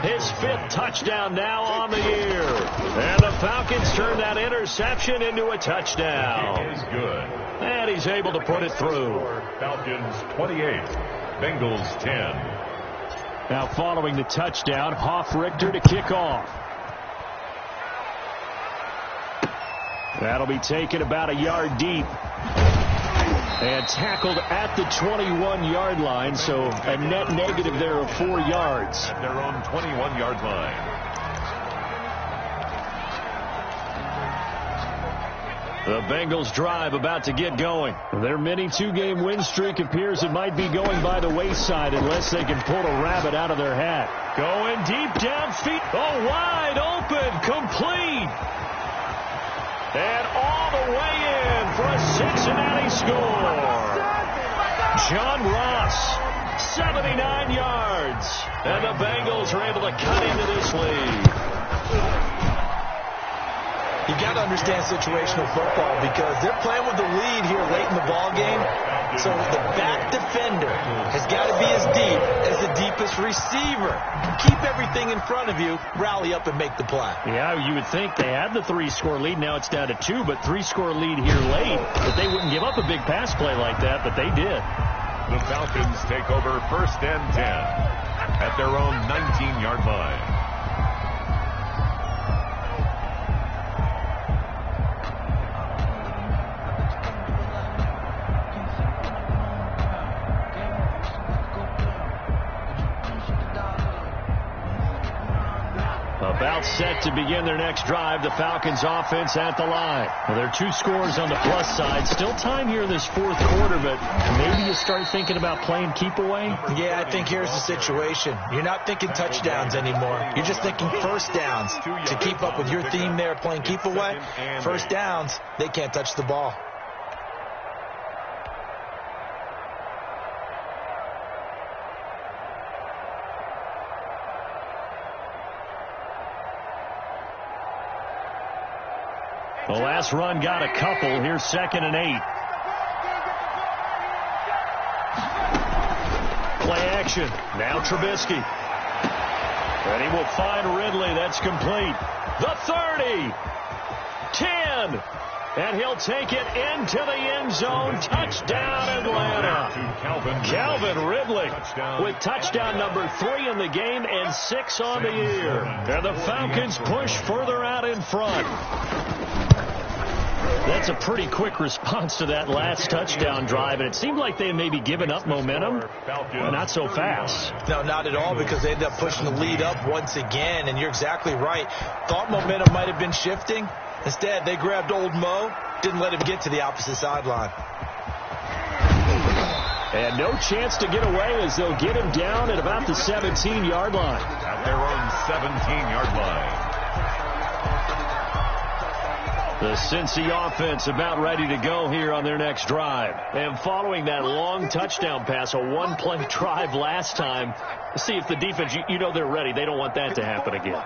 His 5th touchdown now on the year. And the Falcons turn that interception into a touchdown. It is good. And he's able to put it through. Falcons 28, Bengals 10. Now following the touchdown, Hoff-Richter to kick off. That'll be taken about a yard deep. And tackled at the 21-yard line, so a net negative there of 4 yards. At their own 21-yard line. The Bengals drive about to get going. Their mini 2-game win streak appears it might be going by the wayside unless they can pull a rabbit out of their hat. Going deep downfield. Oh, wide open. Complete. And all the way in for a Cincinnati score. John Ross, 79 yards. And the Bengals are able to cut into this lead. You got to understand situational football because they're playing with the lead here late in the ball game. So the back defender has got to be as deep as the deepest receiver. Keep everything in front of you, rally up and make the play. Yeah, you would think they had the 3-score lead. Now it's down to 2, but 3-score lead here late. That they wouldn't give up a big pass play like that, but they did. The Falcons take over 1st and 10 at their own 19-yard line. About set to begin their next drive, the Falcons offense at the line. Well, there are 2 scores on the plus side. Still time here in this 4th quarter, but maybe you start thinking about playing keep away? Yeah, I think here's the situation. You're not thinking touchdowns anymore. You're just thinking first downs. To keep up with your theme there, playing keep away, first downs, they can't touch the ball. The last run got a couple. Here's 2nd and 8. Play action. Now Trubisky. And he will find Ridley. That's complete. The 30. 10. And he'll take it into the end zone. Touchdown, Atlanta. Calvin Ridley with touchdown number 3 in the game and 6 on the year. And the Falcons push further out in front. That's a pretty quick response to that last touchdown drive, and it seemed like they had maybe given up momentum, but not so fast. No, not at all, because they ended up pushing the lead up once again, and you're exactly right. Thought momentum might have been shifting. Instead, they grabbed old Mo, didn't let him get to the opposite sideline. And no chance to get away as they'll get him down at about the 17-yard line. At their own 17-yard line. The Cincy offense about ready to go here on their next drive. And following that long touchdown pass, a 1-play drive last time, see if the defense, you know they're ready. They don't want that to happen again.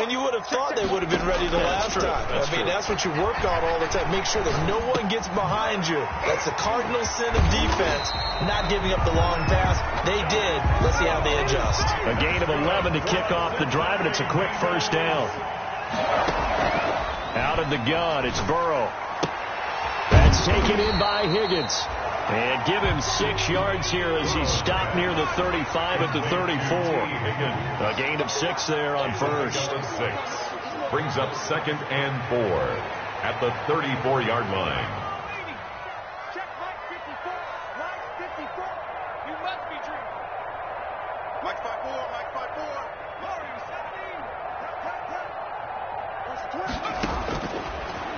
And you would have thought they would have been ready the last time. That's what you work on all the time. Make sure that no one gets behind you. That's the cardinal sin of defense, not giving up the long pass. They did. Let's see how they adjust. A gain of 11 to kick off the drive, and it's a quick first down. Out of the gun, it's Burrow. That's taken in by Higgins. And give him 6 yards here as he stopped near the 35 at the 34. A gain of 6 there on first. 6 brings up 2nd and 4 at the 34-yard line. Check Mike 54. Mike 54. You must be dreaming. Mike 54. Mike 54. Glory 17.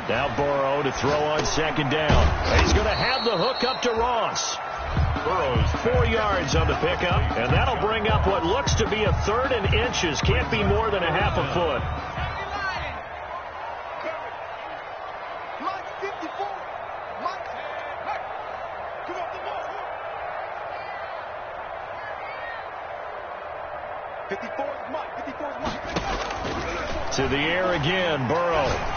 Now Burrow to throw on 2nd down. And he's going to have the hook up to Ross. Burrow's 4 yards on the pickup, and that'll bring up what looks to be a 3rd and inches. Can't be more than a half a foot. Mike 54. Mike. Come on, the ball. 54 is Mike. 54 is Mike. To the air again, Burrow.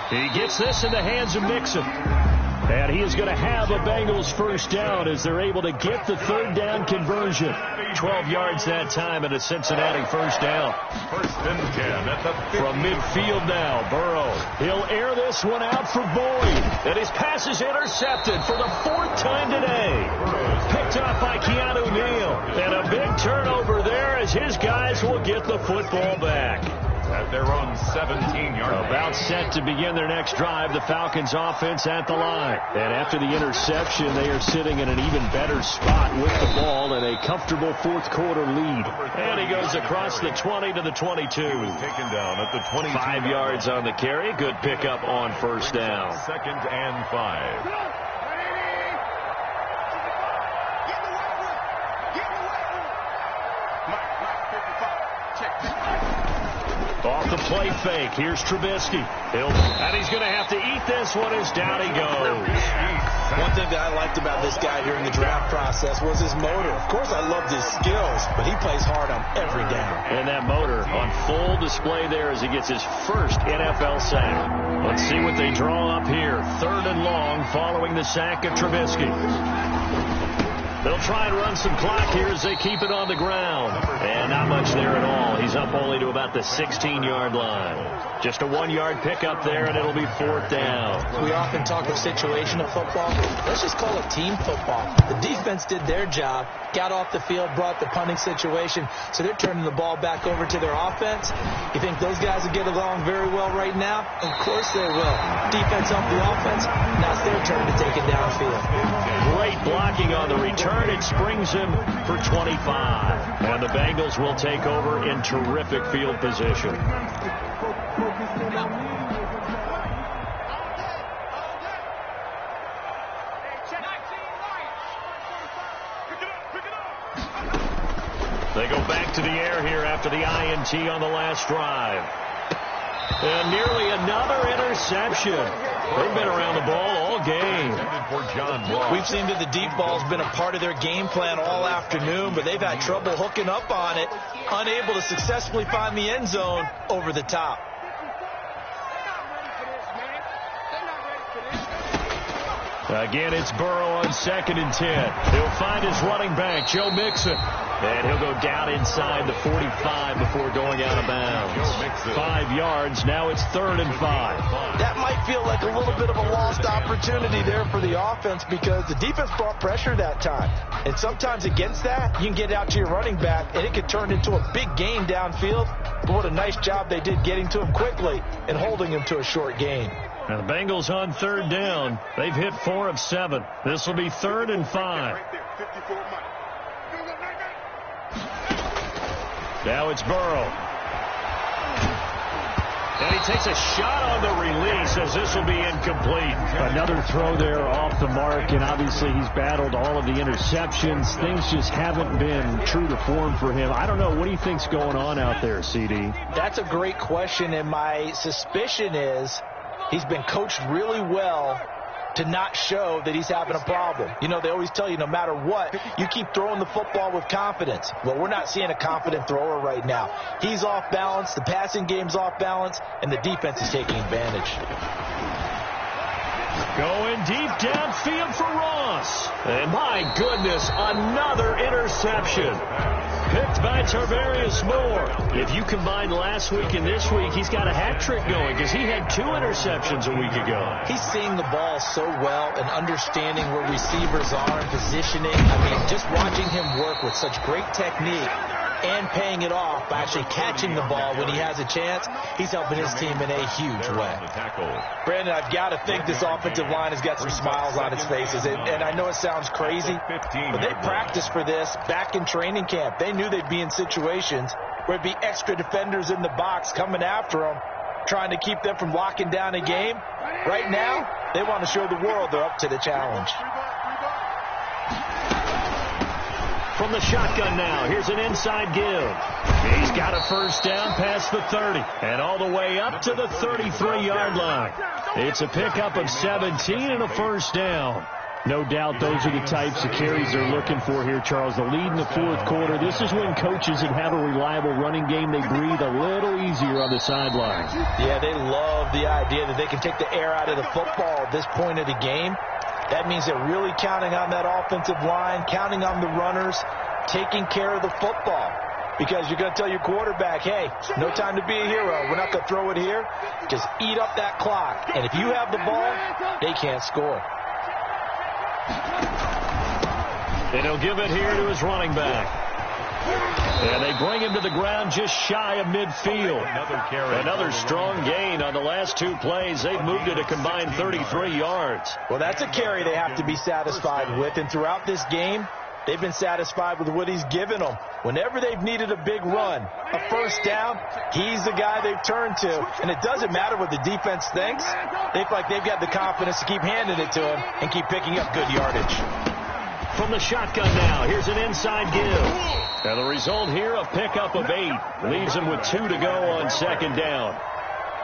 He gets this in the hands of Mixon. And he is going to have a Bengals first down as they're able to get the 3rd down conversion. 12 yards that time and a Cincinnati first down. 1st and 10 at the 50. From midfield now, Burrow. He'll air this one out for Boyd. And his pass is intercepted for the 4th time today. Picked off by Keanu Neal. And a big turnover there as his guys will get the football back. At their own 17-yard line. About set to begin their next drive, the Falcons offense at the line. And after the interception, they are sitting in an even better spot with the ball and a comfortable 4th quarter lead. And he goes across the 20 to the 22. Taken down at the 22. 5 yards on the carry. Good pickup on first down. 2nd and 5. Off the play fake. Here's Trubisky. And he's going to have to eat this one as down he goes. One thing that I liked about this guy during the draft process was his motor. Of course, I loved his skills, but he plays hard on every down. And that motor on full display there as he gets his first NFL sack. Let's see what they draw up here. 3rd and long following the sack of Trubisky. They'll try and run some clock here as they keep it on the ground. And not much there at all. He's up only to about the 16-yard line. Just a 1-yard pickup there, and it'll be 4th down. We often talk of situational football. Let's just call it team football. The defense did their job, got off the field, brought the punting situation, so they're turning the ball back over to their offense. You think those guys will get along very well right now? Of course they will. Defense helped the offense. Now it's their turn to take it downfield. Great blocking on the return. It springs him for 25. And the Bengals will take over in terrific field position. They go back to the air here after the INT on the last drive. And nearly another interception. They've been around the ball all game. We've seen that the deep ball's been a part of their game plan all afternoon, but they've had trouble hooking up on it, unable to successfully find the end zone over the top. Again, it's Burrow on 2nd and 10. He'll find his running back, Joe Mixon. And he'll go down inside the 45 before going out of bounds. 5 yards. Now it's 3rd and 5. That might feel like a little bit of a lost opportunity there for the offense because the defense brought pressure that time. And sometimes against that, you can get out to your running back, and it could turn into a big gain downfield. But what a nice job they did getting to him quickly and holding him to a short gain. Now the Bengals on 3rd down. They've hit 4 of 7. This will be 3rd and 5. Now it's Burrow. And he takes a shot on the release as this will be incomplete. Another throw there off the mark, and obviously he's battled all of the interceptions. Things just haven't been true to form for him. I don't know. What do you think's going on out there, CD? That's a great question, and my suspicion is he's been coached really well to not show that he's having a problem. You know, they always tell you no matter what, you keep throwing the football with confidence. Well, we're not seeing a confident thrower right now. He's off balance, the passing game's off balance, and the defense is taking advantage. Going deep downfield for Ross. And my goodness, another interception. Picked by Tarvarius Moore. If you combine last week and this week, he's got a hat trick going because he had 2 interceptions a week ago. He's seeing the ball so well and understanding where receivers are and positioning. I mean, just watching him work with such great technique and paying it off by actually catching the ball when he has a chance, he's helping his team in a huge way. Brandon, I've got to think this offensive line has got some smiles on its faces. And I know it sounds crazy, but they practiced for this back in training camp. They knew they'd be in situations where it'd be extra defenders in the box coming after them, trying to keep them from locking down a game. Right now, they want to show the world they're up to the challenge. From the shotgun now, here's an inside give. He's got a first down past the 30 and all the way up to the 33-yard line. It's a pickup of 17 and a first down. No doubt those are the types of carries they're looking for here, Charles. The lead in the 4th quarter. This is when coaches that have a reliable running game, they breathe a little easier on the sidelines. Yeah, they love the idea that they can take the air out of the football at this point of the game. That means they're really counting on that offensive line, counting on the runners, taking care of the football. Because you're going to tell your quarterback, hey, no time to be a hero. We're not going to throw it here. Just eat up that clock. And if you have the ball, they can't score. And he'll give it here to his running back. And they bring him to the ground just shy of midfield. Another strong gain on the last 2 plays. They've moved it a combined 33 yards. Well, that's a carry they have to be satisfied with. And throughout this game, they've been satisfied with what he's given them. Whenever they've needed a big run, a first down, he's the guy they've turned to. And it doesn't matter what the defense thinks. They feel like they've got the confidence to keep handing it to him and keep picking up good yardage. From the shotgun now, here's an inside give. And the result here, a pickup of 8. Leaves him with 2 to go on 2nd down.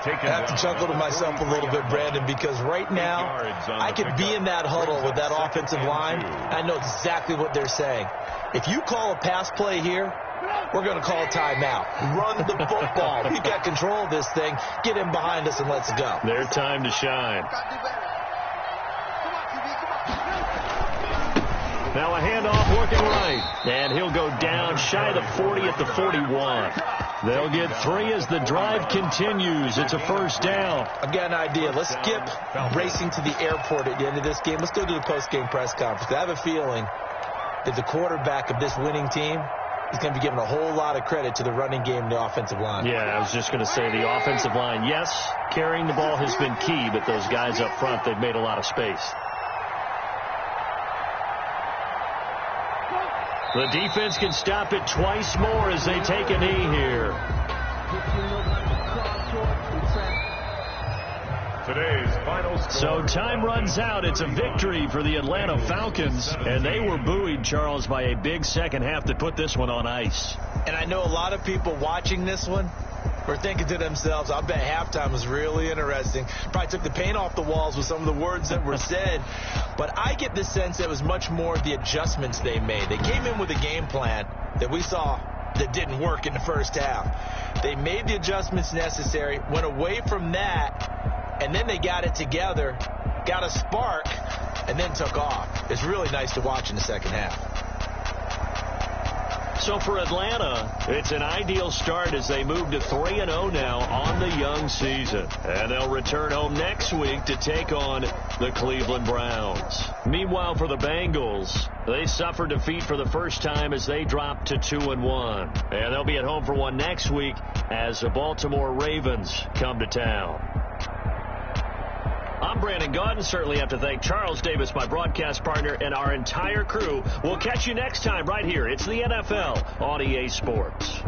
I have to chuckle to myself a little bit, Brandon, because right now I could be in that huddle with that offensive line. I know exactly what they're saying. If you call a pass play here, we're going to call a timeout. Run the football. We've got control of this thing. Get in behind us and let's go. Their time to shine. Now a handoff working right. And he'll go down shy of the 40 at the 41. They'll get 3 as the drive continues. It's a first down. I've got an idea. Let's skip racing to the airport at the end of this game. Let's go to the post-game press conference. I have a feeling that the quarterback of this winning team is going to be giving a whole lot of credit to the running game and the offensive line. Yeah, I was just going to say the offensive line, yes, carrying the ball has been key, but those guys up front, they've made a lot of space. The defense can stop it twice more as they take a knee here. Today's final score. So time runs out. It's a victory for the Atlanta Falcons, and they were buoyed, Charles, by a big second half that put this one on ice. And I know a lot of people watching this one were thinking to themselves, I bet halftime was really interesting. Probably took the paint off the walls with some of the words that were said. But I get the sense that it was much more the adjustments they made. They came in with a game plan that we saw that didn't work in the first half. They made the adjustments necessary, went away from that, and then they got it together, got a spark, and then took off. It's really nice to watch in the second half. So for Atlanta, it's an ideal start as they move to 3-0 now on the young season. And they'll return home next week to take on the Cleveland Browns. Meanwhile, for the Bengals, they suffered defeat for the first time as they dropped to 2-1. And they'll be at home for one next week as the Baltimore Ravens come to town. I'm Brandon Gaudin. Certainly have to thank Charles Davis, my broadcast partner, and our entire crew. We'll catch you next time right here. It's the NFL on EA Sports.